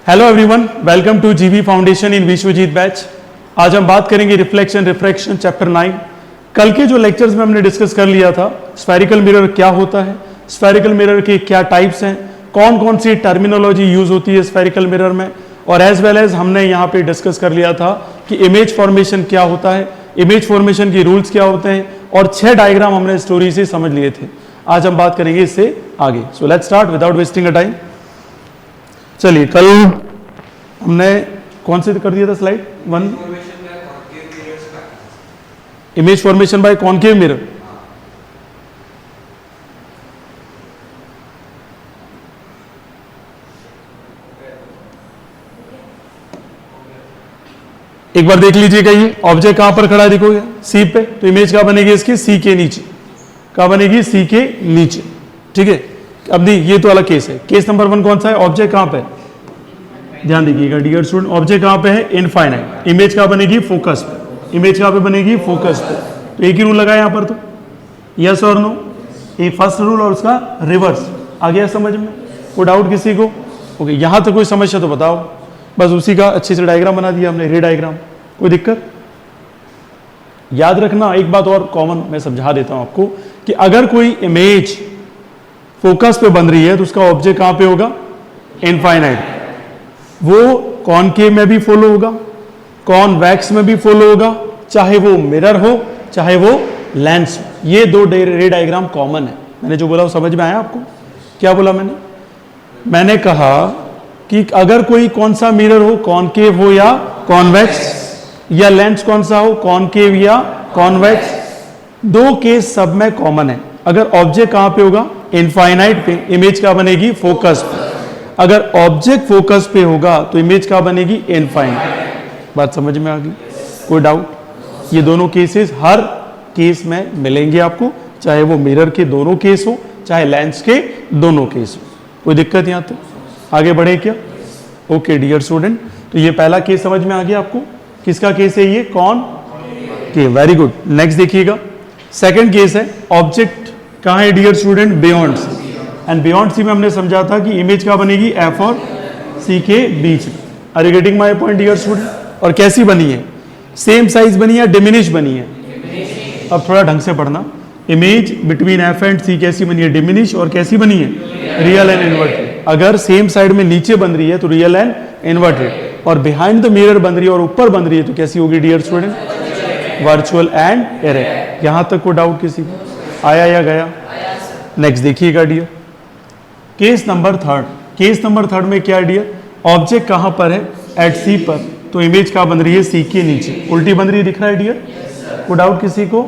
Hello everyone, welcome to जीवी foundation इन Vishwajeet batch. आज हम बात करेंगे रिफ्लेक्शन रिफ्रैक्शन चैप्टर 9। कल के जो लेक्चर्स में हमने डिस्कस कर लिया था स्फेरिकल मिरर क्या होता है, स्फेरिकल मिरर के क्या टाइप्स हैं, कौन कौन सी टर्मिनोलॉजी यूज होती है स्फेरिकल मिरर में, और एज वेल एज हमने यहाँ पे डिस्कस कर लिया था कि इमेज फॉर्मेशन क्या होता है, इमेज फॉर्मेशन की रूल्स क्या होते हैं, और 6 डायग्राम हमने स्टोरी से समझ लिए थे। आज हम बात करेंगे इससे आगे। So let's start without wasting a time. चलिए, कल हमने कौन से कर दिया था slide 1, image formation bye concave mirror. एक बार देख लीजिएगा, ये ऑब्जेक्ट कहां पर खड़ा है, देखोगे सी पे, तो इमेज क्या बनेगी इसकी, सी के नीचे। कहां बनेगी, सी के नीचे। ठीक है, अब नहीं, ये तो अलग केस है। केस नंबर 1 कौन सा है, ऑब्जेक्ट कहां पे, ध्यान दीजिएगा डियर स्टूडेंट, ऑब्जेक्ट कहां पे है, इनफाइनाइट। इमेज कहां बनेगी, फोकस पे। इमेज कहां पे बनेगी, फोकस पे। तो एक ही रूल लगा यहां पर, तो यस और नो, ये फर्स्ट रूल और उसका रिवर्स। आ गया समझ में, कोई डाउट किसी को? ओके, यहां तक कोई समस्या तो बताओ। बस उसी का अच्छे से डायग्राम बना दिया हमने, रे डायग्राम। कोई दिक्कत? याद रखना एक बात और कॉमन मैं समझा देता हूं आपको, कि अगर कोई इमेज फोकस पे बन रही है तो उसका ऑब्जेक्ट कहां पे होगा, इनफाइनाइट। वो कॉनकेव में भी फॉलो होगा, कॉन्वेक्स में भी फॉलो होगा, चाहे वो मिरर हो चाहे वो लेंस। ये दो रे डायग्राम कॉमन है। मैंने जो बोला वो समझ में आया आपको? क्या बोला मैंने कहा कि अगर कोई कौन सा मिरर हो, कॉनकेव हो या कॉन्वेक्स, या लेंस कौन सा हो, कॉनकेव या कॉन्वेक्स, दो केस सब में कॉमन है। अगर ऑब्जेक्ट कहां पे होगा, इनफाइनाइट पे, इमेज क्या बनेगी, फोकस पे। अगर ऑब्जेक्ट फोकस पे होगा तो इमेज क्या बनेगी, इनफाइनाइट। बात समझ में आ गई? कोई डाउट? ये दोनों केसेस हर केस में मिलेंगे आपको, चाहे वो मिरर के दोनों केस हो चाहे लेंस के दोनों केस हो। कोई दिक्कत यहां तक? आगे बढ़े क्या? ओके डियर स्टूडेंट, तो ये पहला केस समझ में आ गया आपको। किसका केस है ये, कौन के, वेरी गुड। नेक्स्ट देखिएगा, सेकंड केस है, ऑब्जेक्ट कहां है dear student, beyond C. And beyond C में हमने समझा था कि इमेज क्या बनेगी, एफ और सी के बीच में। Are you getting my point dear student? और कैसी बनी है, सेम साइज बनी है, डिमिनिश बनी है? अब थोड़ा ढंग से पढ़ना, इमेज बिटवीन एफ एंड सी कैसी बनी है, डिमिनिश, और कैसी बनी है, रियल एंड इन्वर्टेड। अगर सेम साइड में नीचे बन रही है तो रियल एंड इन्वर्टेड, और बिहाइंड द मिरर बन रही है और ऊपर बन रही है तो कैसी होगी dear student, virtual and erect. यहां तक को डाउट किसी को आया या गया? नेक्स्ट देखिएगा dear, case number 3। Case number 3 में क्या डियर, ऑब्जेक्ट कहां पर है, एट सी पर, तो इमेज कहां बन रही है, सी के नीचे। उल्टी बन रही है, दिख रहा है डियर? को डाउट किसी को?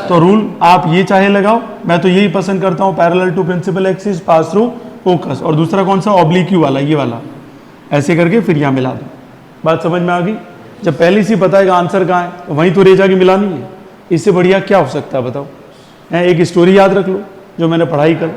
तो रूल आप ये चाहे लगाओ, मैं तो यही पसंद करता हूं, parallel to principal axis pass through focus, और दूसरा कौन सा, ऑब्लिक वाला, ये वाला, ऐसे करके फिर यहां मिला दो। बात समझ में आ गई? जब पहले से पता है कि आंसर कहां है तो वहीं तो रे जाके मिलानी है। इससे बढ़िया क्या हो सकता है बताओ? एक स्टोरी याद रख लो जो मैंने पढ़ाई कर,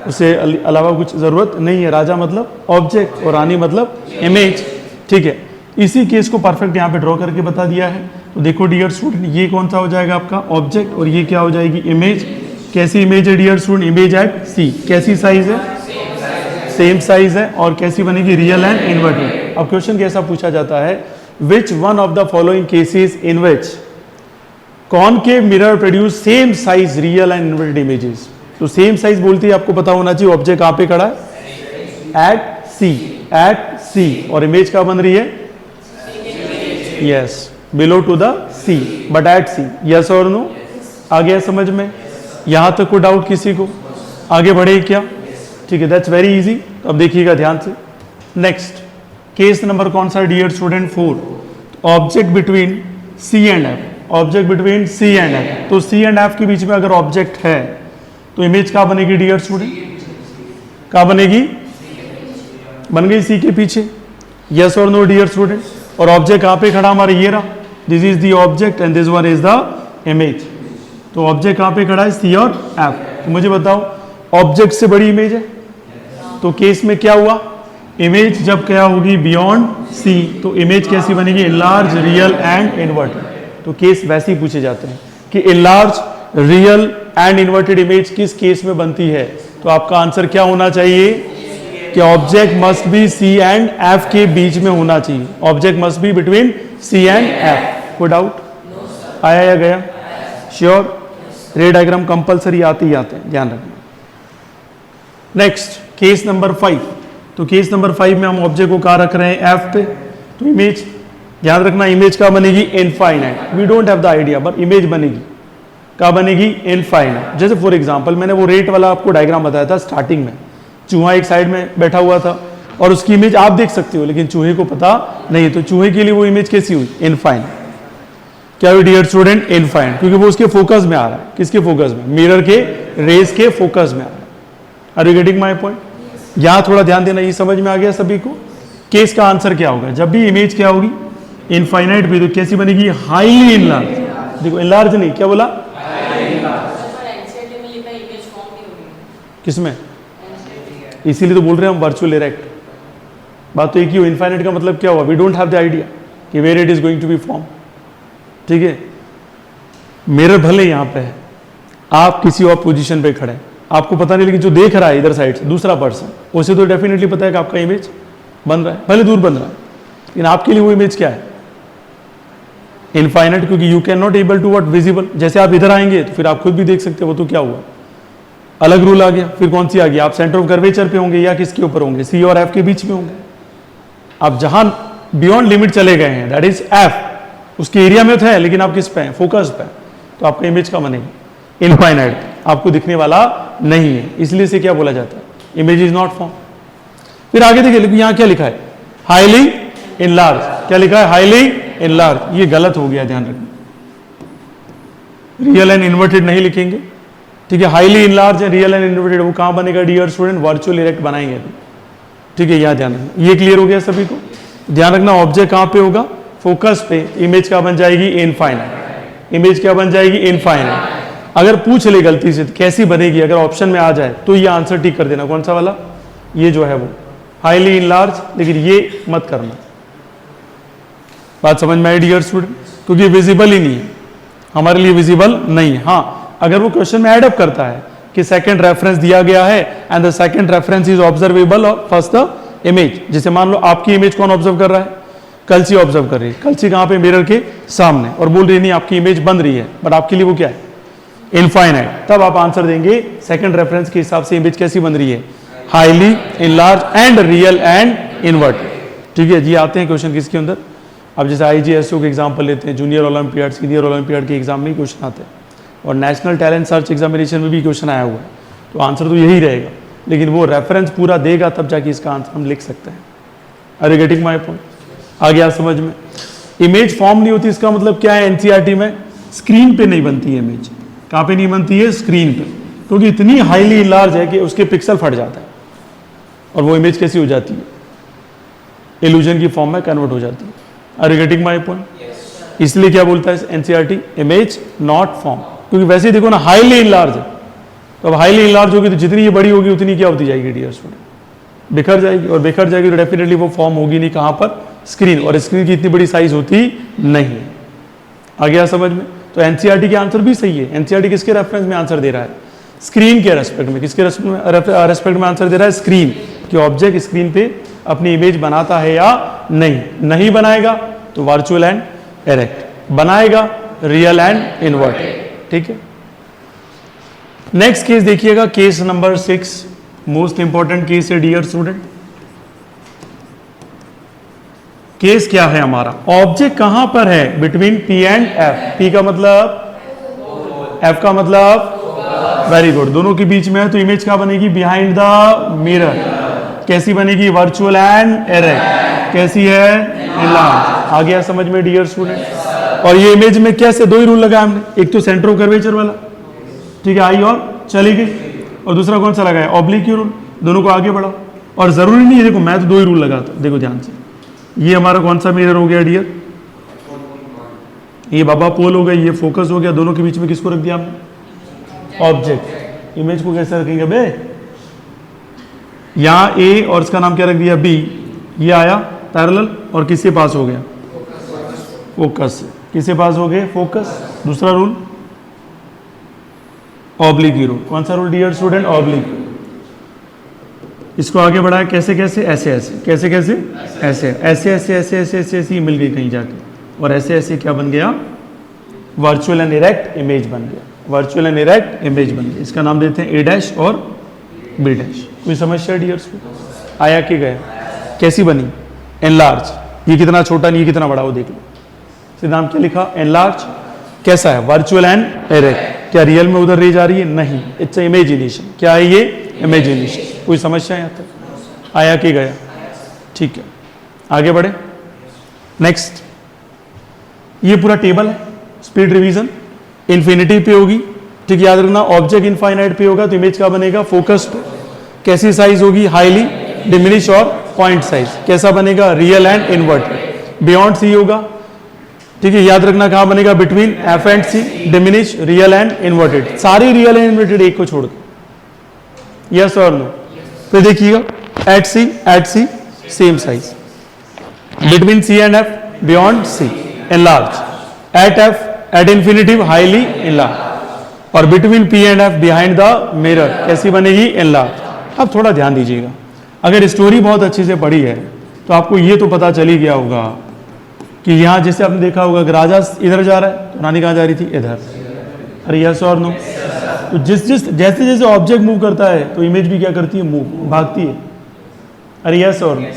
उससे अलावा कुछ जरूरत नहीं है। राजा मतलब ऑब्जेक्ट और रानी मतलब इमेज। ठीक है, इसी केस को परफेक्ट यहाँ पे ड्रॉ करके बता दिया है। तो देखो डियर स्टूडेंट, ये कौन सा हो जाएगा आपका, ऑब्जेक्ट, और ये क्या हो जाएगी, इमेज। कैसी इमेज है डियर स्टूडेंट, इमेज एट सी। कैसी साइज है, सेम साइज है, और कैसी बनेगी, रियल एंड इन्वर्टेड। अब क्वेश्चन कैसा पूछा जाता है, which one of the following cases in which concave mirror produce same size real and inverted images. तो सेम साइज बोलती है, आपको पता होना चाहिए ऑब्जेक्ट कहां पे खड़ा है, एट सी, एट सी, और इमेज कहां बन रही है, yes, below to the C, but at C. Yes और नो? आ गया समझ में? यहां तक कोई डाउट किसी को? आगे बढ़े क्या? ठीक है, दैट्स वेरी इजी। अब देखिएगा ध्यान से। नेक्स्ट केस नंबर कौन सा dear student, 4। Object between C and F, object between C and F. तो सी एंड एफ के बीच में अगर ऑब्जेक्ट है तो इमेज कहां बनेगी डियर स्टूडेंट, कहां बनेगी, बन गई सी के पीछे। यस और नो डियर स्टूडेंट? और ऑब्जेक्ट कहां पे खड़ा हमारा, ये रहा, this is the object and this one is the image. तो ऑब्जेक्ट कहां पे खड़ा है, सी और एफ। तो मुझे बताओ, ऑब्जेक्ट से बड़ी इमेज है, तो केस में क्या हुआ, इमेज जब क्या होगी, बियॉन्ड सी, तो इमेज कैसी बनेगी, इनलार्ज, रियल एंड इन्वर्टेड। तो केस वैसे ही पूछे जाते हैं कि enlarge, real and inverted image किस केस में बनती है। तो आपका आंसर क्या होना चाहिए, कि object must be C and F के बीच में होना चाहिए। Object must be between C and F. कोई डाउट? आया या गया? श्योर? रे डायग्राम कंपलसरी आते ही आते हैं, ध्यान रखना। Next case number 5। तो केस नंबर 5 में हम ऑब्जेक्ट को कहाँ रख रहे हैं? एफ पे। तो इमेज ध्यान रखना, इमेज कहाँ बनेगी? Infinite. We don't have the idea, but image बनेगी कहाँ बनेगी? इनफाइनाइट। जैसे फॉर एग्जांपल मैंने वो रेट वाला आपको डायग्राम बताया था स्टार्टिंग में, चूहा एक साइड में बैठा हुआ था और उसकी इमेज आप देख सकते हो लेकिन चूहे को पता नहीं, तो चूहे के लिए वो इमेज कैसी हुई? इनफाइनाइट। क्या हुई डियर स्टूडेंट? इनफाइनाइट, क्योंकि वो उसके फोकस में आ रहा है। किसके फोकस में? मिरर के रेस के फोकस में आ रहा है। Are you getting my point? यहां थोड़ा ध्यान देना, ये समझ में आ गया सभी को? केस का आंसर क्या होगा? जब भी इमेज क्या होगी? इनफाइनाइट भी, तो कैसी बनेगी? Highly enlarge. देखो इनलार्ज नहीं, क्या बोला? किसमें? इसीलिए तो बोल रहे हैं हम वर्चुअल इरेक्ट। बात तो एक ही हो, इनफाइनाइट का मतलब क्या हुआ? We don't have the idea कि where it is going to be form. ठीक है, मिरर भले यहां पे है, आप किसी और पोजीशन पे खड़े हैं, आपको पता नहीं, लेकिन जो देख रहा है इधर साइड से दूसरा पर्सन, उसे तो डेफिनेटली पता है कि आपका इमेज बन रहा है, भले दूर बन रहा है, लेकिन आपके लिए वो इमेज क्या है? इनफाइनाइट, क्योंकि you can not able to what? Visible. जैसे आप इधर आएंगे तो फिर आप खुद भी देख सकते हो, वो तो क्या हुआ? अलग रूल आ गया। फिर कौन सी आ गई? आप सेंटर ऑफ कर्वेचर पे होंगे या किसके ऊपर होंगे? सी और एफ के बीच में होंगे। आप जहां बियॉन्ड लिमिट चले गए हैं, दैट इज एफ, उसके एरिया में तो है, लेकिन आप किस पे हैं? फोकस पे। तो आपका इमेज का बनेगी इनफाइनाइट, आपको दिखने वाला नहीं है, इसलिए से क्या बोला जाता है? Image is not form. फिर आगे देखिए, लेकिन यहां क्या लिखा है? Highly enlarge. क्या लिखा है? Highly enlarge. ये गलत हो गया, ध्यान रखना। रियल एंड इन्वर्टेड नहीं लिखेंगे, ठीक है? हाईली इनलार्ज है, रियल एंड इन्वर्टेड, वो कहां बनेगा डियर स्टूडेंट? वर्चुअल इरेक्ट बनाएंगे, ठीक है? यहां ध्यान रखना। ये क्लियर हो गया सभी को? ध्यान रखना, ऑब्जेक्ट कहां पे होगा? फोकस पे। इमेज क्या बन जाएगी? इनफाइनाइट। इमेज क्या बन जाएगी? इनफाइनाइट। अगर पूछ ले गलती से कैसी बनेगी, अगर ऑप्शन में आ जाए तो ये आंसर टिक कर देना। कौन सा वाला? ये जो है वो हाईली इनलार्ज, लेकिन ये मत करना। बात समझ में आई डियर स्टूडेंट? क्योंकि विजिबल ही नहीं है, हमारे लिए विजिबल नहीं है। हाँ, अगर वो क्वेश्चन में एडअप करता है कि सेकंड रेफरेंस दिया गया है and the second reference is observable और फर्स्ट द इमेज। जैसे मान लो आपकी इमेज कौन ऑब्जर्व कर रहा है? कलसी ऑब्जर्व कर रही है। कलसी कहां पे? मिरर के सामने, और बोल रही नहीं आपकी इमेज बन रही है, बट आपके लिए वो क्या है? इनफाइनाइट। तब आप आंसर देंगे सेकंड रेफरेंस के हिसाब से इमेज कैसी बन रही है? Highly enlarge and real and inverted. ठीक है जी। आते हैं क्वेश्चन किसके अंदर? अब जैसे IGSO के एग्जाम्पल लेते हैं, जूनियर ओलंपियाड, सीनियर ओलंपियाड के एग्जाम में क्वेश्चन आते हैं, और नेशनल टैलेंट सर्च एग्जामिनेशन में भी क्वेश्चन आया हुआ है। तो आंसर तो यही रहेगा, लेकिन वो रेफरेंस पूरा देगा तब जाके इसका आंसर हम लिख सकते हैं। Are you getting my point? आ गया समझ में? इमेज फॉर्म नहीं होती, इसका मतलब क्या है? NCERT में स्क्रीन पे नहीं बनती है इमेज। कहाँ पे नहीं बनती है? स्क्रीन पे, क्योंकि इतनी हाईली लार्ज है कि उसके पिक्सल फट जाता है और वो इमेज कैसी हो जाती है? इल्यूजन की फॉर्म में कन्वर्ट हो जाती है। Are you getting my point? इसलिए क्या बोलता है NCERT? इमेज नॉट फॉर्म, क्योंकि वैसे ही देखो ना हाईली लार्ज है, तो अब हाईली लार्ज होगी तो जितनी ये बड़ी होगी उतनी क्या होती जाएगी डियर स्टूडेंट? बिखर जाएगी, और बिखर जाएगी तो डेफिनेटली वो फॉर्म होगी नहीं। कहाँ पर? स्क्रीन, और स्क्रीन की इतनी बड़ी साइज होती नहीं है। आ गया समझ में? तो NCERT के आंसर भी सही है। NCERT किसके रेफरेंस में आंसर दे रहा है? स्क्रीन के रेस्पेक्ट में। किसके रेस्पेक्ट में आंसर दे रहा है? स्क्रीन, कि ऑब्जेक्ट स्क्रीन पे अपनी इमेज बनाता है या नहीं। नहीं बनाएगा तो वर्चुअल एंड इरेक्ट, बनाएगा रियल एंड इन्वर्टेड। ठीक है। नेक्स्ट केस देखिएगा, case number 6, most important case है डियर स्टूडेंट। केस क्या है हमारा? ऑब्जेक्ट कहां पर है? Between P and F। P का मतलब, F का मतलब, वेरी गुड, दोनों के बीच में है। तो इमेज क्या बनेगी? Behind the mirror. कैसी बनेगी? Virtual and erect. कैसी है? इनलार्ज। आ गया समझ में डियर स्टूडेंट? और ये इमेज में कैसे? दो ही रूल लगाया हमने, एक तो सेंटर ऑफ कर्वेचर वाला, ठीक है, आई और चली गई, और दूसरा कौन सा लगाया? Oblique rule. दोनों को आगे बढ़ाओ, और जरूरी नहीं है, देखो मैं तो दो ही रूल लगाता हूं, देखो ध्यान से। ये हमारा कौन सा मिरर हो गया डियर? ये बाबा पोल हो गया, ये फोकस हो गया। दोनों के बीच में किसको रख दिया हमने? ऑब्जेक्ट। इमेज को कैसे रखेंगे बे? यहां A और इसका नाम क्या रख दिया? B। ये आया पैरेलल, और किसके पास हो गया? फोकस। किसके पास हो गए? फोकस। दूसरा रूल ऑब्लिक रूल। कौन सा रूल डियर स्टूडेंट? ऑब्लिक। इसको आगे बढ़ाया कैसे कैसे, ऐसे ऐसे, कैसे कैसे, ऐसे ऐसे ऐसे ऐसे ऐसे ऐसे ऐसे मिल गई कहीं जाके, और ऐसे ऐसे क्या बन गया, वर्चुअल एंड इरेक्ट इमेज बन गया, वर्चुअल एंड इरेक्ट इमेज बन गया। इसका नाम देते हैं ए डैश और बी डैश। कोई समस्या डियर्स को? आया कि गया? कैसी बनी? एनलार्ज। ये कितना छोटा नहीं, ये कितना बड़ा, वो देख लो। सिद्धांत क्या लिखा? एनलार्ज। कैसा है? Virtual and erect. क्या रियल में उधर रे जा रही है? नहीं, इट्स इमेजिनेशन। क्या है ये? इमेजिनेशन। कोई समस्या यहाँ तक? आया कि गया? ठीक है, आगे बढ़े। नेक्स्ट, ये पूरा टेबल है, स्पीड रिवीजन। इन्फिनिटी पे होगी, ठीक, याद रखना। ऑब्जेक्ट इनफाइनाइट पे होगा तो इमेज का बनेगा? फोकस पे। कैसी साइज होगी? हाईली डिमिनिश और पॉइंट साइज। कैसा बनेगा? Real and inverted. Beyond C होगा, ठीक है, याद रखना। कहां बनेगा? Between F and C, diminish, real and inverted. सारी रियल एंड इन्वर्टेड, एक को छोड़ दो। यस और नो? फिर देखिएगा, at C same size, between C and F, beyond C enlarge, at F at infinitive highly enlarge, और between P and F behind the mirror कैसी बनेगी? एनलार्ज। अब थोड़ा ध्यान दीजिएगा, अगर स्टोरी बहुत अच्छे से पढ़ी है तो आपको ये तो पता चल ही गया होगा कि यहाँ जैसे आपने देखा होगा कि राजा इधर जा रहा है तो रानी कहाँ जा रही थी? इधर। अरे यस और नो? तो जैसे जैसे ऑब्जेक्ट मूव करता है तो इमेज भी क्या करती है? मूव, भागती है। अरे यस और नो?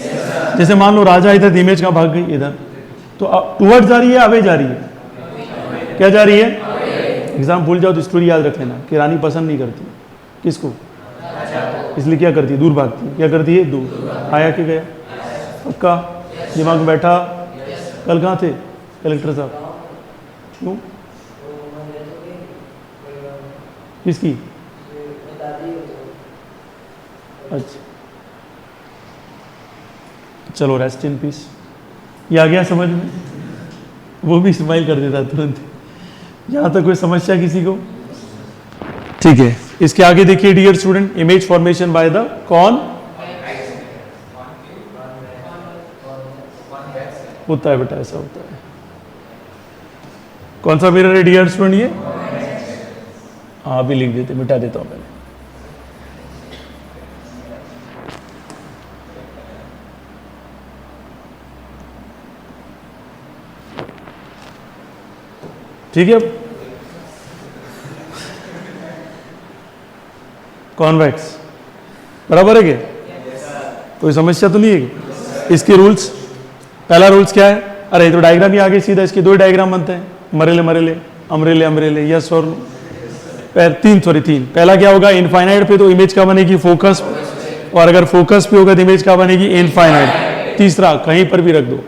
जैसे मान लो राजा इधर, इमेज कहाँ भाग गई? इधर। तो टुवर्ड्स जा रही है, अवे जा रही है? क्या जा रही है? एग्जाम भूल जाओ तो स्टोरी याद रख लेना कि रानी पसंद नहीं करती किसको, इसलिए क्या करती है? दूर भागती है। क्या करती है? दूर। आया कि गया? पक्का दिमाग में बैठा? कल कहाँ थे कलेक्टर साहब? क्यों? किसकी? अच्छा, चलो रेस्ट इन पीस। ये आ गया समझ में? वो भी स्माइल कर देता तुरंत। यहाँ तक कोई समस्या किसी को? ठीक है, इसके आगे देखिए dear student, image formation by the कौन होता है बेटा? ऐसा होता है। कौन सा मिरर है डियर स्टूडेंट? ये हाँ, अभी लिख देते, मिटा देता हूं पहले। ठीक है, कॉन्वेक्स बराबर है क्या? कोई समस्या तो नहीं है? इसके रूल्स, पहला रूल्स क्या है? अरे तो डायग्राम ही आगे सीधा, इसके दो डायग्राम बनते हैं, मरेले मरेले, अमरेले अमरेले। यस और तीन। पहला क्या होगा? इनफाइनाइट पे तो इमेज का बनेगी? फोकस, और अगर फोकस पे होगा तो इमेज का बनेगी? इनफाइनाइट। तीसरा, कहीं पर भी रख दो,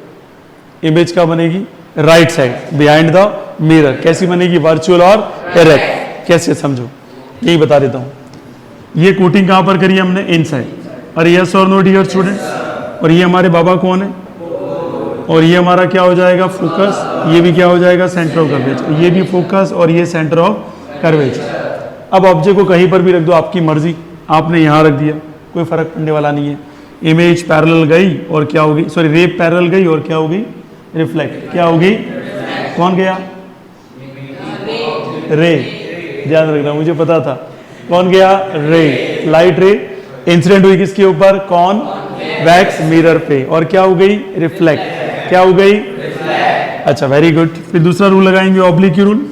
इमेज का बनेगी? Right side behind the mirror. कैसी बनेगी? वर्चुअल और इरेक्ट। कैसे समझो, यही बता देता हूं। ये कोटिंग कहां पर करी हमने? इनसाइड। और यस और नो डियर स्टूडेंट? और ये हमारे बाबा कौन है? और ये हमारा क्या हो जाएगा? फोकस। ये भी क्या हो जाएगा? Centre of curvature. ये भी फोकस और ये सेंटर ऑफ कर्वेचर। अब ऑब्जेक्ट को कहीं पर भी रख दो, आपकी मर्जी। आपने यहाँ रख दिया, कोई फर्क पड़ने वाला नहीं है। इमेज पैरेलल गई और क्या होगी? सॉरी, रे पैरेलल गई और क्या होगी? रिफ्लेक्ट। क्या होगी? कौन गया? रे। ध्यान रखना, मुझे पता था। कौन गया? रे। लाइट रे इंसिडेंट हुई किसके ऊपर? कॉन्वेक्स मिरर पे, और क्या हो गई? रिफ्लेक्ट। क्या हो गई? अच्छा, वेरी गुड। फिर दूसरा रूल लगाएंगे, ऑब्लिक रूल।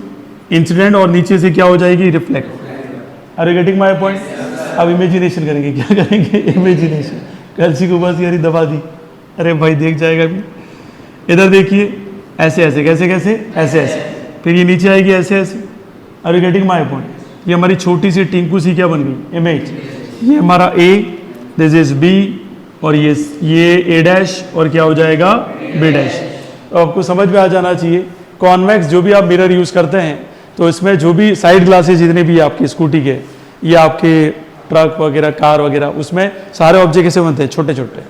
इंसिडेंट और नीचे से क्या हो जाएगी? Reflect. Are you getting my point? अब इमेजिनेशन करेंगे। क्या करेंगे? इमेजिनेशन। कलसी को बस यारी दबा दी, अरे भाई देख जाएगा भी। इधर देखिए, ऐसे ऐसे, कैसे कैसे, ऐसे ऐसे, फिर ये नीचे आएगी ऐसे ऐसे। Are you getting my point? ये हमारी छोटी सी टिंकू सी क्या बन गई? इमेज। ये हमारा ए, दिस इज बी, और ये ए डैश, और क्या हो जाएगा? B dash. तो आपको समझ में आ जाना चाहिए, कॉन्वेक्स जो भी आप मिरर यूज करते हैं तो इसमें जो भी साइड ग्लासेस जितने भी आपकी स्कूटी के या आपके ट्रक वगैरह, कार वगैरह, उसमें सारे ऑब्जेक्ट कैसे बनते हैं? छोटे छोटे।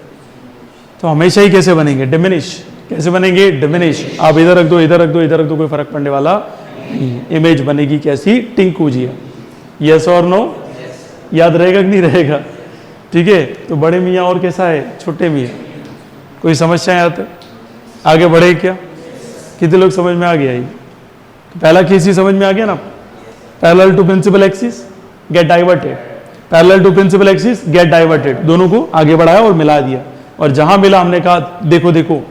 तो हमेशा ही कैसे बनेंगे? डिमिनिश। कैसे बनेंगे? डिमिनिश। आप इधर रख दो, इधर रख दो, इधर रख दो, कोई फर्क पड़ने वाला नहीं। इमेज बनेगी कैसी? टिंकू जी। यस और नो? याद रहेगा कि नहीं रहेगा? ठीक है, तो बड़े मियाँ और कैसा है? छोटे मियाँ। कोई समस्या है? आते आगे बढ़े क्या? कितने लोग समझ में आ गया? ये तो पहला केस ही समझ में आ गया ना? Parallel to principal axis, get diverted. Parallel to principal axis, get diverted, दोनों को आगे बढ़ाया और मिला दिया, और जहां मिला हमने कहा देखो देखो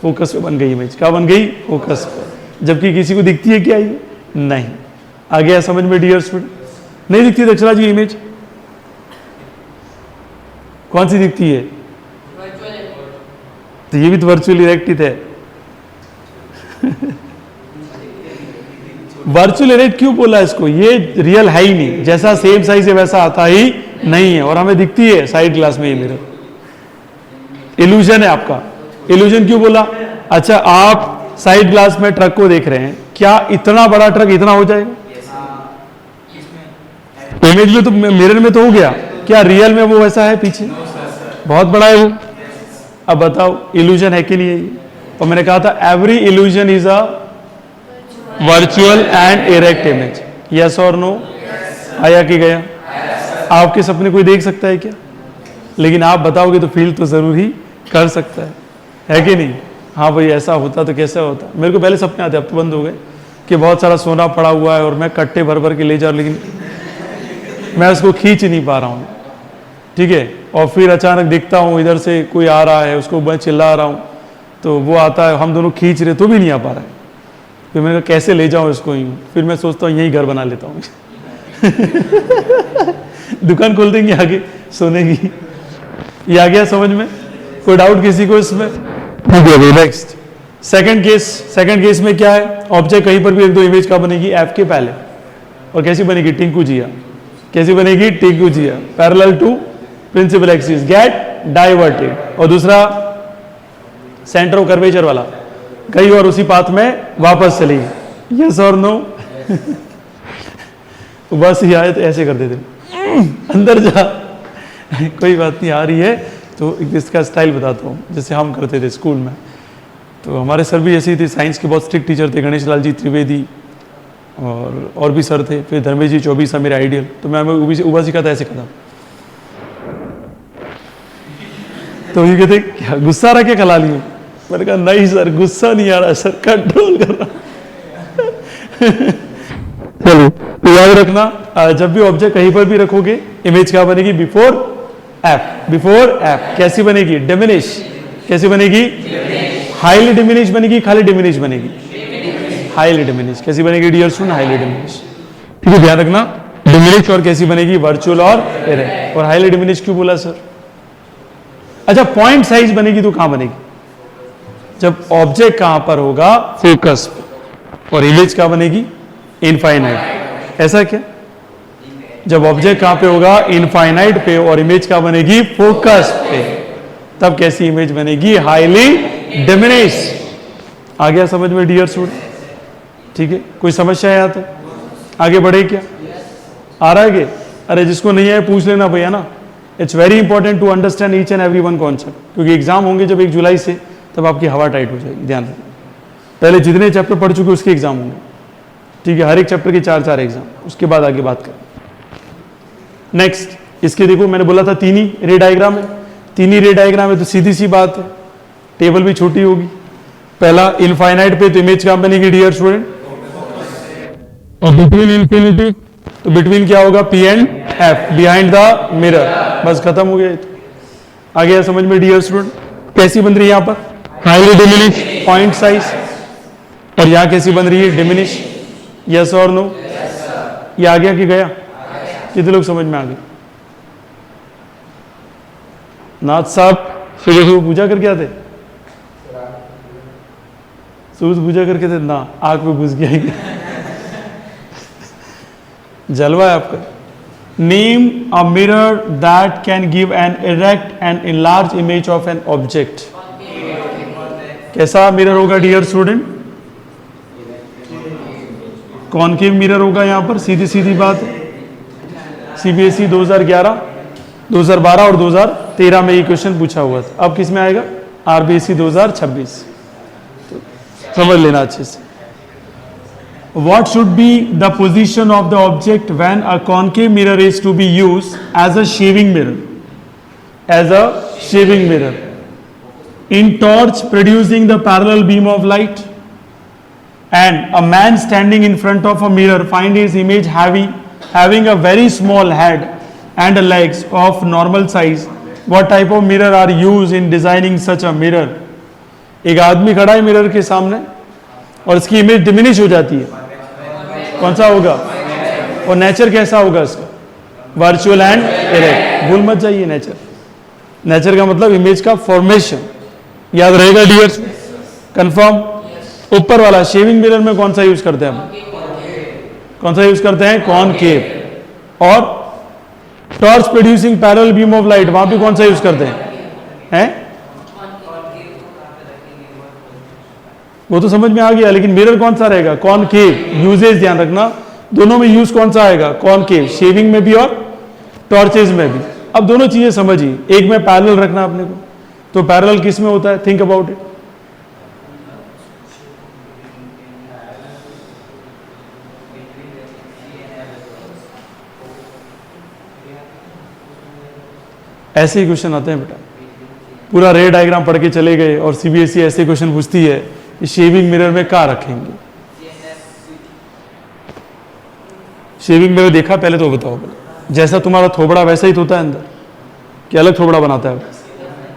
फोकस पे बन गई इमेज। क्या बन गई? फोकस पे। जबकि किसी को दिखती है क्या ये? नहीं। आ गया समझ में डियर स्टूडेंट? नहीं दिखती है दक्षराज की इमेज? कौन सी दिखती है? तो ये भी तो वर्चुअल इरेक्ट ही थे। वर्चुअल इरेक्ट क्यों बोला इसको? ये रियल है ही नहीं, जैसा सेम साइज है वैसा आता ही नहीं है, और हमें दिखती है साइड ग्लास में ये मिरर। इल्यूजन है आपका। इल्यूजन क्यों बोला? अच्छा, आप साइड ग्लास में ट्रक को देख रहे हैं, क्या इतना बड़ा ट्रक इतना हो जाएगा? इमेज में तो, मिरर में तो हो गया, क्या रियल में वो वैसा है? पीछे बहुत बड़ा है वो। अब बताओ इल्यूजन है कि नहीं है? और मैंने कहा था every illusion is a virtual and erect image. Yes और नो? आया कि गया? आपके सपने कोई देख सकता है क्या? लेकिन आप बताओगे तो फील तो जरूर ही कर सकता है कि नहीं? हाँ भाई, ऐसा होता तो कैसा होता। मेरे को पहले सपने आते, अब तो बंद हो गए, कि बहुत सारा सोना पड़ा हुआ है और मैं कट्टे भर भर के ले जा, लेकिन मैं उसको खींच नहीं पा रहा हूँ। ठीक है, और फिर अचानक दिखता हूँ इधर से कोई आ रहा है, उसको मैं चिल्ला रहा हूँ, तो वो आता है, हम दोनों खींच रहे तो भी नहीं आ पा रहा है। फिर मैंने कहा कैसे ले जाऊँ इसको यूँ? फिर मैं सोचता हूँ यही घर बना लेता हूँ। दुकान खोल देंगे आगे सोने की। ये आ गया समझ में? कोई डाउट किसी को इसमें? Next second case. Second case में क्या है? ऑब्जेक्ट कहीं पर भी एक दो इमेज का बनेगी एफ के पहले, और कैसी बनेगी? टिंकू जिया। कैसी बनेगी? टिंकू जिया। Parallel to principal axis, get diverted. और दूसरा सेंटर ऑफ कर्वेचर वाला, गई और उसी पाथ में वापस चली। यस और नो? बस ये आए तो ऐसे कर देते, अंदर जा। कोई बात नहीं, आ रही है तो इसका स्टाइल बताता हूँ, जैसे हम करते थे स्कूल में। तो हमारे सर भी ऐसे ही थे, साइंस के बहुत स्ट्रिक्ट टीचर थे, गणेश लाल जी त्रिवेदी और भी सर थे, फिर धर्मेश जी चौबीस मेरे आइडियल। तो मैं उबा सिखाता ऐसे करता, तो ये कहते क्या गुस्सा आ रहा, क्या खला लियो? मैंने कहा नहीं सर, गुस्सा नहीं आ रहा सर, कंट्रोल कर रहा। चलो, तो याद रखना, जब भी ऑब्जेक्ट कहीं पर भी रखोगे, इमेज क्या बनेगी? Before F. बिफोर एफ कैसी बनेगी? डिमिनिश। कैसी बनेगी? हाईली डिमिनिश बनेगी, खाली डिमिनिश बनेगी? Highly diminish. कैसी बनेगी डियर स्टूडेंट? Highly diminish. ठीक है, ध्यान रखना, डिमिनिश। और कैसी बनेगी? वर्चुअल और इरेक्ट। और हाईली डिमिनिश क्यों बोला सर? अच्छा, पॉइंट साइज बनेगी तो कहां बनेगी? जब ऑब्जेक्ट कहां पर होगा? फोकस पे। और इमेज क्या बनेगी? इनफाइनाइट। ऐसा क्या? जब ऑब्जेक्ट कहां पे होगा? इनफाइनाइट पे, और इमेज क्या बनेगी? फोकस पे। तब कैसी इमेज बनेगी? Highly diminish. आ गया समझ में डियर स्टूडेंट? ठीक है, कोई समस्या है यहां तक? आगे बढ़े क्या? आ रहा है क्या? अरे जिसको नहीं है पूछ लेना भैया ना। It's very important to understand each and every one concept, क्योंकि एग्जाम होंगे जब 1 जुलाई से, तब आपकी हवा टाइट हो जाएगी। ध्यान रखना, पहले जितने चैप्टर पढ़ चुके उसके एग्जाम होंगे। ठीक है, हर एक चैप्टर के 4-4 एग्जाम, उसके बाद आगे बात करें। नेक्स्ट, इसके देखो मैंने बोला था 3 ही रे डायग्राम है। 3 ही रे डायग्राम है तो सीधी सी बात है, टेबल भी छोटी होगी। पहला इनफाइनाइट पे, तो इमेज कहां बनेगी डियर स्टूडेंट? और बिटवीन इंफिनिटी, तो बिटवीन क्या होगा? P and F, behind the mirror. बस खत्म हो गया। आ गया समझ में डियर स्टूडेंट? कैसी बन रही है यहां पर? Highly diminish point size. और यहां कैसी बन रही है? डिमिनिश। यस और नो? ये आ गया कि गया? कितने लोग समझ में आ गए? नाथ साहब सुबह सुबह पूजा करके आते? सुबह पूजा करके थे ना, आंख में घुस गया। जलवा है आपका। Name a mirror that can give an erect and enlarge image of an object. कैसा मिरर होगा डियर स्टूडेंट? कॉनकेव मिरर होगा यहां पर, सीधी सीधी बात है। सीबीएसई 2011, 2012 और 2013 में ये क्वेश्चन पूछा हुआ था। अब किस में आएगा? आरबीएसई 2026। तो समझ लेना अच्छे से। What should be the position of the object when a concave mirror is to be used as a shaving mirror? As a shaving mirror. In torch producing the parallel beam of light, and a man standing in front of a mirror find his image having a very small head and legs of normal size. What type of mirror are used in designing such a mirror? एक आदमी खड़ा है mirror के सामने और इसकी image diminish हो जाती है, कौन सा होगा? और नेचर कैसा होगा इसका? Virtual and erect. भूल मत जाइए नेचर। नेचर का मतलब इमेज का फॉर्मेशन, याद रहेगा डियर्स? कंफर्म? ऊपर वाला शेविंग मिरर में कौन सा यूज करते हैं हम? कौन सा यूज करते हैं? कॉनकेव। और torch producing parallel beam of light, वहां पे कौन सा यूज करते हैं? वो तो समझ में आ गया, लेकिन मिरर कौन सा रहेगा? कॉनकेव। यूजेज ध्यान रखना, दोनों में यूज कौन सा आएगा? कॉनकेव, शेविंग में भी और टॉर्चेज में भी। अब दोनों चीजें समझिए, एक में पैरेलल रखना अपने को, तो पैरेलल किस में होता है? Think about it. ऐसे ही क्वेश्चन आते हैं बेटा, पूरा रे डायग्राम पढ़ के चले गए और सीबीएसई ऐसे क्वेश्चन पूछती है कि शेविंग मिरर में कहाँ रखेंगे? शेविंग मिरर देखा पहले तो बताओ, जैसा तुम्हारा थोबड़ा वैसा ही तो होता है अंदर, कि अलग थोबड़ा बनाता है?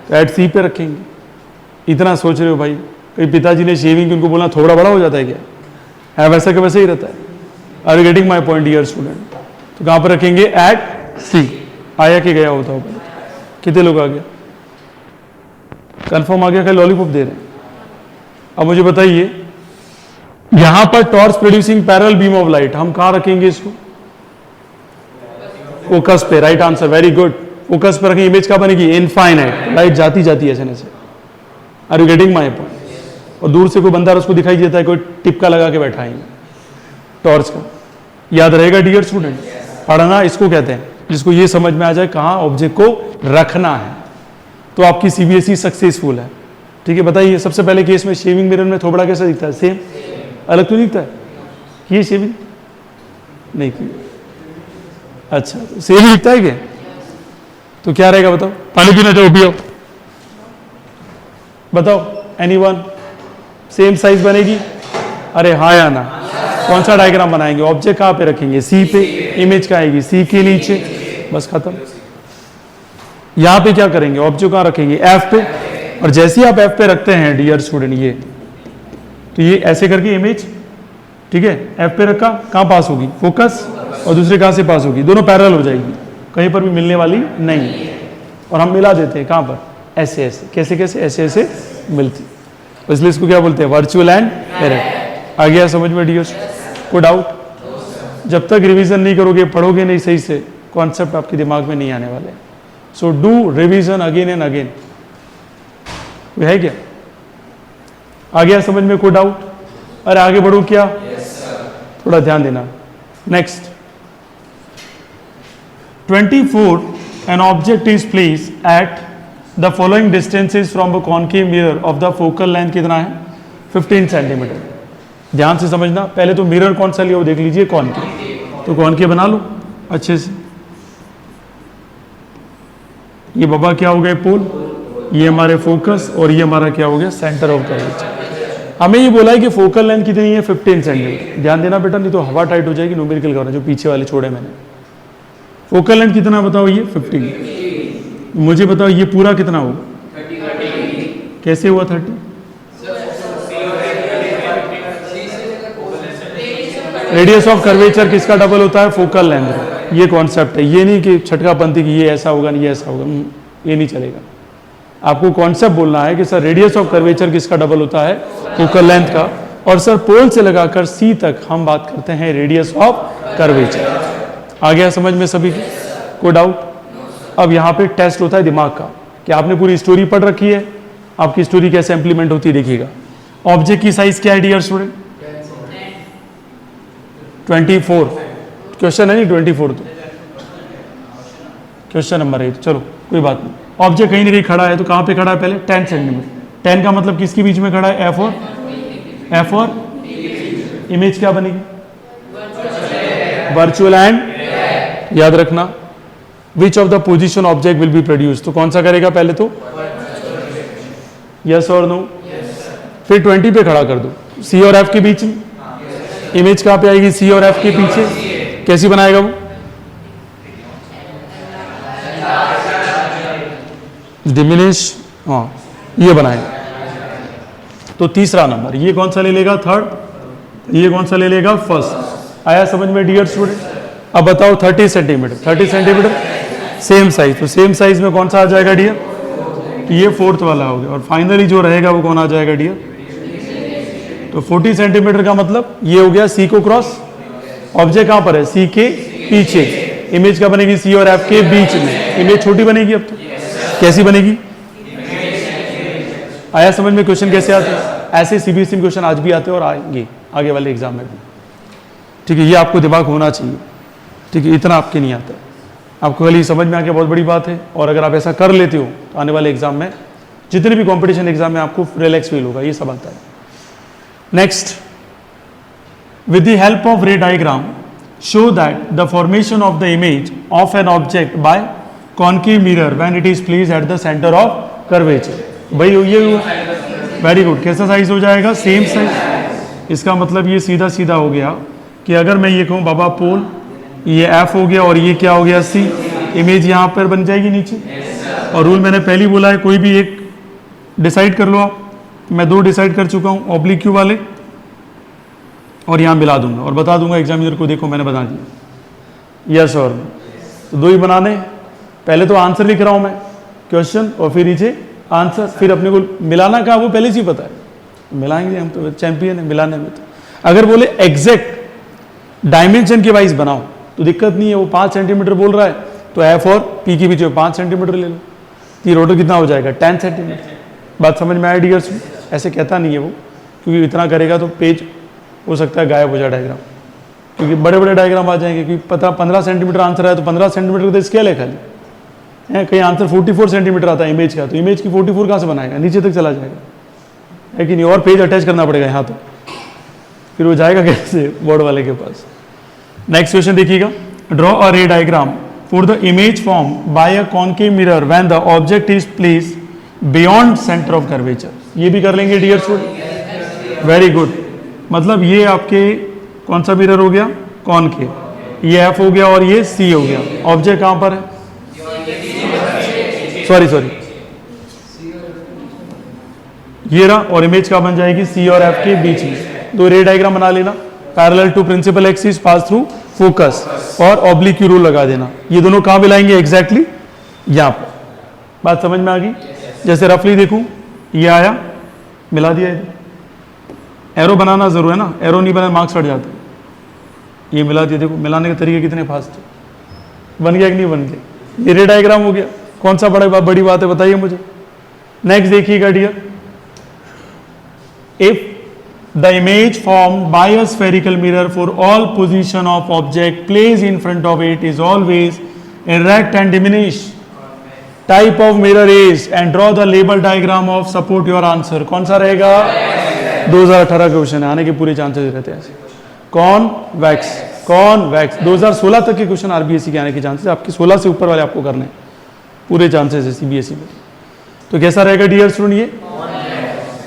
तो एट सी पे रखेंगे। इतना सोच रहे हो भाई, कहीं पिताजी ने शेविंग की उनको बोलना थोबड़ा बड़ा हो जाता है क्या? है वैसा के वैसा ही रहता है। Are you getting my point dear student? तो कहाँ पर रखेंगे? At C. आया कि गया होता हो? कितने लोग आ गया? कंफर्म आ गया? कल लॉलीपॉप दे रहे हैं। अब मुझे बताइए, यहां पर torch producing parallel beam of light, हम कहां रखेंगे इसको? फोकस पे। Right answer, very good. Focus पर रखेंगे। इमेज क्या बनेगी? इनफाइनाइट। लाइट जाती जाती है ऐसे। Are you getting my point? और दूर से कोई बंदा उसको दिखाई देता है, कोई टिपका लगा के बैठा है टॉर्च का। याद रहेगा डियर स्टूडेंट? पढ़ना इसको कहते हैं, जिसको ये समझ में आ जाए कहां ऑब्जेक्ट को रखना है, तो आपकी सीबीएसई सक्सेसफुल है। ठीक है, बताइए सबसे पहले केस में शेविंग मिरर में थोबड़ा कैसा दिखता है? सेम, अलग तो दिखता है? ये शेविंग नहीं की, अच्छा सेम दिखता है क्या? तो क्या रहेगा बताओ? पानी पीना जाओ, पियो। बताओ एनीवन? सेम साइज बनेगी? अरे हाँ या ना? कौन सा डायग्राम बनाएंगे? ऑब्जेक्ट कहाँ पे रखेंगे? सी पे। इमेज कहाँ आएगी? सी के नीचे। बस खत्म। यहां पे क्या करेंगे? ऑब्जेक्ट कहाँ रखेंगे? एफ पे। और जैसे ही आप एफ पे रखते हैं डियर स्टूडेंट, ये तो ये ऐसे करके इमेज, ठीक है, एफ पे रखा, कहाँ पास होगी? फोकस। और दूसरे कहाँ से पास होगी? दोनों पैरेलल हो जाएगी, कहीं पर भी मिलने वाली नहीं। और हम मिला देते हैं कहाँ पर? ऐसे ऐसे। कैसे कैसे? ऐसे ऐसे मिलती। इसलिए इसको क्या बोलते हैं? Virtual and erect. आ गया समझ में डियर? कोई डाउट? जब तक रिवीजन नहीं करोगे, पढ़ोगे नहीं सही से, कॉन्सेप्ट आपके दिमाग में नहीं आने वाले। So do revision again and again. कोई है क्या? आ गया समझ में? कोई डाउट? अरे आगे बढ़ो क्या? थोड़ा ध्यान देना। Next, 24 an object is placed at the following distances from a concave mirror of the focal length कितना है? 15 सेंटीमीटर। ध्यान से समझना, पहले तो मिरर कौन सा लिया वो देख लीजिए, कॉनकेव। तो कॉनकेव बना लो अच्छे से। ये बाबा क्या हो गए? पोल। ये हमारे फोकस, और ये हमारा क्या हो गया? Centre of curvature. हमें ये बोला है कि फोकल लेंथ कितनी है? 15 सेंटीमीटर। ध्यान देना बेटा, नहीं तो हवा टाइट हो जाएगी। न्यूमेरिकल करना, जो पीछे वाले छोड़े मैंने। फोकल लेंथ कितना बताओ? ये 15। मुझे बताओ ये पूरा कितना होगा? 30। कैसे हुआ 30? रेडियस ऑफ कर्वेचर किसका डबल होता है? Focal length. ये कॉन्सेप्ट है, ये नहीं कि छटकापंथी कि ये ऐसा होगा नहीं, ये ऐसा होगा, ये नहीं चलेगा। आपको कॉन्सेप्ट बोलना है कि सर रेडियस ऑफ कर्वेचर किसका डबल होता है? फोकल लेंथ का। और सर पोल से लगाकर सी तक हम बात करते हैं रेडियस ऑफ कर्वेचर। आ गया समझ में सभी की? कोई डाउट? अब यहाँ पे टेस्ट होता है दिमाग का, कि आपने पूरी स्टोरी पढ़ रखी है, आपकी स्टोरी कैसे इंप्लीमेंट होती है देखिएगा। ऑब्जेक्ट की साइज क्या है डियर स्टूडेंट? 24। क्वेश्चन है नहीं 24, तो क्वेश्चन नंबर 8। चलो कोई बात नहीं। ऑब्जेक्ट कहीं ना कहीं खड़ा है, तो कहाँ पे खड़ा है? पहले 10 सेंटीमीटर। 10 का मतलब किसके बीच में खड़ा है? एफ और इमेज क्या बनेगी? Virtual and. याद रखना, which of the position object will be produce, तो कौन सा करेगा पहले? तो यस और नो। फिर 20 पे खड़ा कर दो, सी और एफ के बीच में। इमेज कहाँ पे आएगी? सी और एफ के पीछे। कैसी बनाएगा वो? डिमिनिश, हाँ ये बनाएंगे। तो तीसरा नंबर ये कौन सा ले लेगा, थर्ड, ये कौन सा ले लेगा, फर्स्ट। आया समझ में डियर स्टूडेंट? अब बताओ 30 सेंटीमीटर, 30 सेंटीमीटर सेम साइज, तो सेम साइज में कौन सा आ जाएगा डियर, तो ये फोर्थ वाला हो गया। और फाइनली जो रहेगा वो कौन आ जाएगा डियर, तो 40 सेंटीमीटर का मतलब ये हो गया सी को क्रॉस, ऑब्जेक्ट कहां पर है, सी के पीछे, इमेज क्या बनेगी, सी और एफ के बीच में, इमेज छोटी बनेगी। अब तो कैसी बनेगी, आया समझ में? क्वेश्चन कैसे आते हैं, ऐसे सीबीएसई में क्वेश्चन आज भी आते हैं और आएंगे आगे वाले एग्जाम में भी, ठीक है। ये आपको दिमाग होना चाहिए, ठीक है, इतना आपके नहीं आता है, आपको खाली समझ में आके बहुत बड़ी बात है। और अगर आप ऐसा कर लेते हो तो आने वाले एग्जाम में, जितने भी कंपटीशन एग्जाम में आपको रिलैक्स फील होगा, ये सब आता है। Next, with the help of ray diagram show that the formation of the image of an object by concave mirror when it is placed at the center of curvature। भाई ये very good, कैसा size हो जाएगा, same size. इसका मतलब ये सीधा सीधा हो गया कि अगर मैं ये कहूँ बाबा पोल, ये एफ हो गया और ये क्या हो गया सी, इमेज यहाँ पर बन जाएगी नीचे। और रूल मैंने पहले ही बोला है, कोई भी एक डिसाइड कर लो आप, मैं दो डिसाइड कर चुका हूँ, ऑब्लिक क्यू वाले, और यहाँ मिला दूंगा और बता दूंगा एग्जामिनर को, देखो मैंने बता दिया, यस और नो। तो दो ही बनाने, पहले तो आंसर लिख रहा हूँ मैं क्वेश्चन और फिर नीचे आंसर, फिर अपने को मिलाना का वो पहले से ही पता है, मिलाएंगे हम तो चैंपियन है मिलाने में। तो अगर बोले एग्जैक्ट डायमेंशन के वाइज बनाओ तो दिक्कत नहीं है, वो 5 सेंटीमीटर बोल रहा है तो एफ और पी के बीच में 5 सेंटीमीटर ले लो, तो रोटर कितना हो जाएगा 10 सेंटीमीटर। बात समझ में आया डियर्स? ऐसे कहता नहीं है वो, क्योंकि इतना करेगा तो पेज हो सकता है गायब हो जाए डायग्राम, क्योंकि बड़े बड़े डायग्राम आ जाएंगे। क्योंकि पता 15 सेंटीमीटर आंसर है तो 15 सेंटीमीटर का स्केल है खाली है, कहीं आंसर 44 सेंटीमीटर आता है इमेज का, तो इमेज की 44 कहाँ से बनाएगा, नीचे तक चला जाएगा है कि नहीं, और पेज अटैच करना पड़ेगा यहाँ तो, फिर वो जाएगा कैसे बोर्ड वाले के पास। नेक्स्ट क्वेश्चन देखिएगा, ड्रॉ अ रे diagram for the image form by a concave mirror when the object is placed beyond centre of curvature. ये भी कर लेंगे डियर स्टूडेंट, वेरी गुड। मतलब ये आपके कौन सा मिरर हो गया, कॉनकेव, ये एफ हो गया और ये सी हो गया। ऑब्जेक्ट कहां पर है, सॉरी ये रहा, और इमेज का बन जाएगी सी और एफ के बीच में। दो रे डायग्राम बना लेना, parallel to principal axis pass through focus, और ऑब्लिक की रूल लगा देना। ये दोनों कहां मिलाएंगे, एग्जैक्टली यहां पर। बात समझ में आ गई? जैसे रफली देखूं, ये आया, मिला दिया इधर, एरो बनाना जरूर है ना, एरो नहीं बना मार्क्स हट जाते, ये मिला दिया। देखो मिलाने के तरीके कितने फास्ट है, बन गया कि नहीं बन गया, ये रे डायग्राम हो गया। कौन सा बड़ी बात है बताइए मुझे। नेक्स्ट देखिएगा dear, if the image form by a spherical mirror for all position of object place in front of it is always erect and diminish type of mirror is, and draw the label diagram of support your answer. कौन सा रहेगा, 2018 question है, आने के पूरे chances रहते हैं ऐसे। कॉन्वेक्स, कॉन्वेक्स 2016 तक के क्वेश्चन आरबीएसई के आने के चांसेस, आपके 16 से ऊपर वाले आपको करने हैं, पूरे चांसेस है सीबीएसई में। तो कैसा रहेगा डियर स्टूडेंट ये,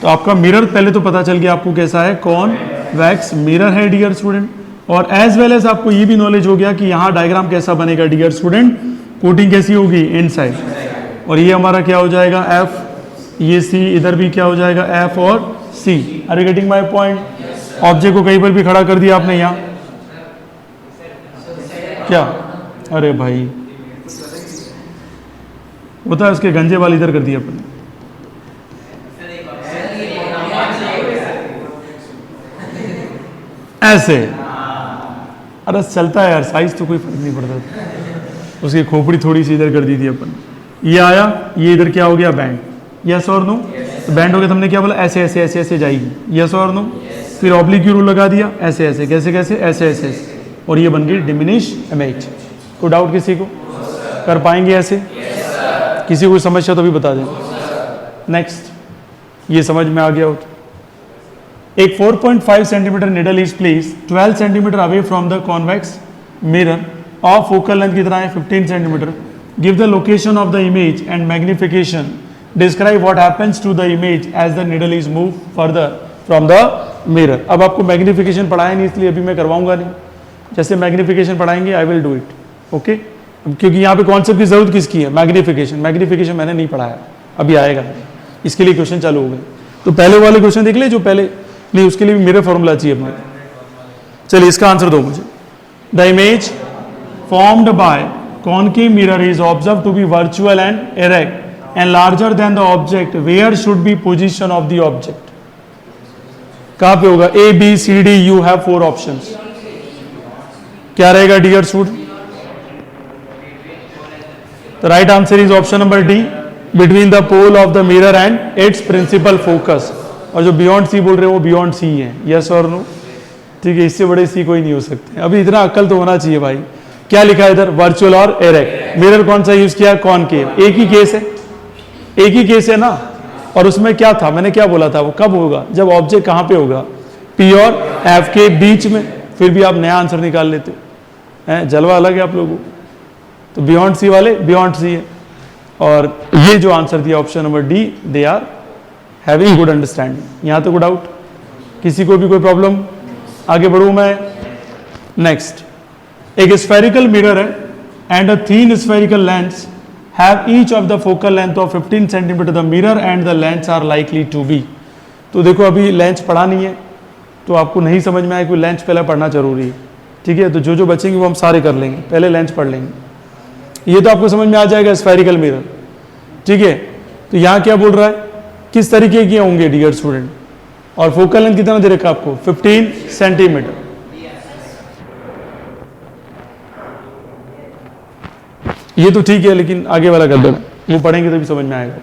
तो आपका मिरर पहले तो पता चल गया आपको कैसा है, कॉन्वेक्स मिरर है डियर स्टूडेंट। और एज वेल एज आपको ये भी नॉलेज हो गया कि यहाँ डायग्राम कैसा बनेगा डियर स्टूडेंट, कोटिंग कैसी होगी इनसाइड, और ये हमारा क्या हो जाएगा एफ, ये सी, इधर भी क्या हो जाएगा एफ और C. Are you getting my point? Object को कहीं पर भी खड़ा कर दिया आपने यहाँ, क्या, अरे भाई होता है, उसके गंजे वाल इधर कर दिया अपने, ऐसे। अरे चलता है यार, साइज तो कोई फर्क नहीं पड़ता। उसकी खोपड़ी थोड़ी सी इधर कर दी थी अपन, ये आया, ये इधर क्या हो गया बैंड, यस और नो। तो बैंड हो गया, तुमने क्या बोला, ऐसे ऐसे ऐसे ऐसे जाएगी, यस और नो। फिर ऑब्लिक रूल लगा दिया, ऐसे ऐसे, कैसे कैसे, ऐसे ऐसे ऐसे, और ये बन गई डिमिनिश इमेज। कोई डाउट किसी को, कर पाएंगे ऐसे? किसी को समस्या तो भी बता दें। नेक्स्ट, ये समझ में आ गया हो तो एक 4.5 centimetre needle is place 12 centimetre away from the convex mirror of focal length कितना है 15 centimetre. Give the location of the image and magnification, describe what happens to the image as the needle is move further from the mirror. अब आपको magnification पढ़ाया नहीं इसलिए अभी मैं करवाऊंगा नहीं, जैसे मैग्निफिकेशन पढ़ाएंगे I will do it, okay. क्योंकि यहाँ पे कॉन्सेप्ट की जरूरत किसकी है, मैग्निफिकेशन। मैग्निफिकेशन मैंने नहीं पढ़ाया, अभी आएगा, इसके लिए क्वेश्चन चालू हो गए। तो पहले वाले क्वेश्चन देख ले जो पहले, नहीं उसके लिए भी मेरा फॉर्मूला चाहिए अपना। चलिए इसका आंसर दो मुझे। The image formed by concave mirror is observe to be virtual and erect and larger than the object, where should be position of the object. कहां पे होगा, A B C D, you have 4 options. क्या रहेगा dear student? The right answer is option number D, between the pole of the mirror and its principal focus। और जो beyond सी बोल रहे हैं वो बियॉन्ड सी है, यस और नो? ठीक है, इससे बड़े सी कोई नहीं हो सकते। अभी इतना अक्ल तो होना चाहिए भाई। क्या लिखा है इधर, वर्चुअल और इरेक्ट। मिरर कौन सा यूज किया, कॉनकेव। एक ही केस है, एक ही केस है ना। और उसमें क्या था, मैंने क्या बोला था, वो कब होगा, जब ऑब्जेक्ट कहां पे होगा, पी और एफ के बीच में। फिर भी आप नया आंसर निकाल लेते हैं, जलवा अलग है आप लोगों को। तो बियॉन्ड सी वाले बियॉन्ड सी है, और ये जो आंसर दिया option number D, they are having good understanding. यहां तो कोई डाउट, किसी को भी कोई प्रॉब्लम? आगे बढ़ू मैं। नेक्स्ट, एक स्फेरिकल मिरर है and a thin spherical lens have each of the focal length of 15 centimetre. The mirror and the lens are likely to be. तो देखो अभी लेंस पढ़ा नहीं है, तो आपको नहीं समझ में आया कि लेंस पहले पढ़ना जरूरी है। ठीक है, तो जो जो बचेंगे वो हम सारे कर लेंगे, पहले लेंस पढ़ लेंगे। ये तो आपको समझ में आ जाएगा, स्फेरिकल मिरर। ठीक है, तो यहां क्या बोल रहा है, किस तरीके के होंगे डियर स्टूडेंट, और फोकल लेंथ कितना दे रखा आपको, 15 सेंटीमीटर। ये तो ठीक है, लेकिन आगे वाला कर देना, वो पढ़ेंगे तभी समझ में आएगा।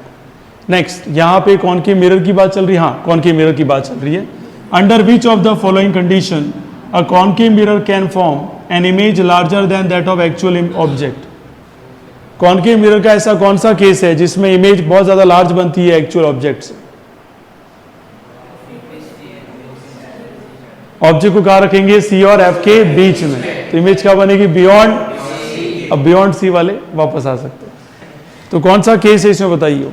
नेक्स्ट, यहां पे कॉनकेव मिरर की बात चल रही है। हाँ, कॉनकेव मिरर की बात चल रही है। Under which of the following condition a concave mirror can form an image larger than that of actual object. Concave mirror का ऐसा कौन सा केस है जिसमें इमेज बहुत ज्यादा लार्ज बनती है एक्चुअल ऑब्जेक्ट से? ऑब्जेक्ट को कहां रखेंगे, सी और एफ के बीच में, तो इमेज क्या बनेगी, बियॉन्ड। अब बियॉन्ड सी वाले वापस आ सकते हैं। तो कौन सा केस है इसमें बताइए?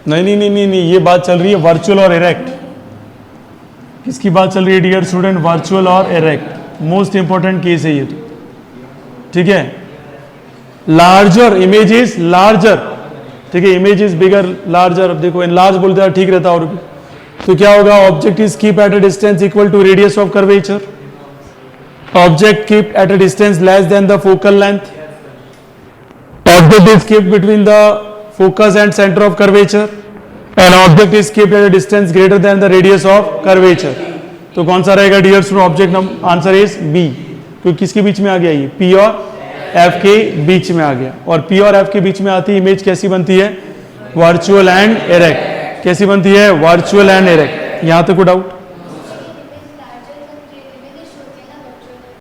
नहीं नहीं नहीं नहीं नहीं, ये बात चल रही है वर्चुअल और इरेक्ट। किसकी बात चल रही है डियर स्टूडेंट, वर्चुअल और इरेक्ट। मोस्ट इंपॉर्टेंट केस है ये तो। ठीक है, लार्जर इमेज इज लार्जर। ठीक है, इमेज इज बिगर लार्जर। अब देखो लार्ज बोलते हैं ठीक रहता, और भी तो क्या होगा, object is keep at a distance equal to radius of curvature. Object keep at a distance less than the focal length. Object is keep between the focus and center of curvature, an object is kept at a distance greater than the radius of curvature। तो कौन सा रहेगा dear student, object answer is B, क्योंकि किसके बीच में आ गया, ये पी और एफ के बीच में आ गया। और पी और एफ के बीच में आती इमेज कैसी बनती है, वर्चुअल एंड इरेक्ट। कैसी बनती है, वर्चुअल एंड इरेक्ट। यहां तक कोई डाउट?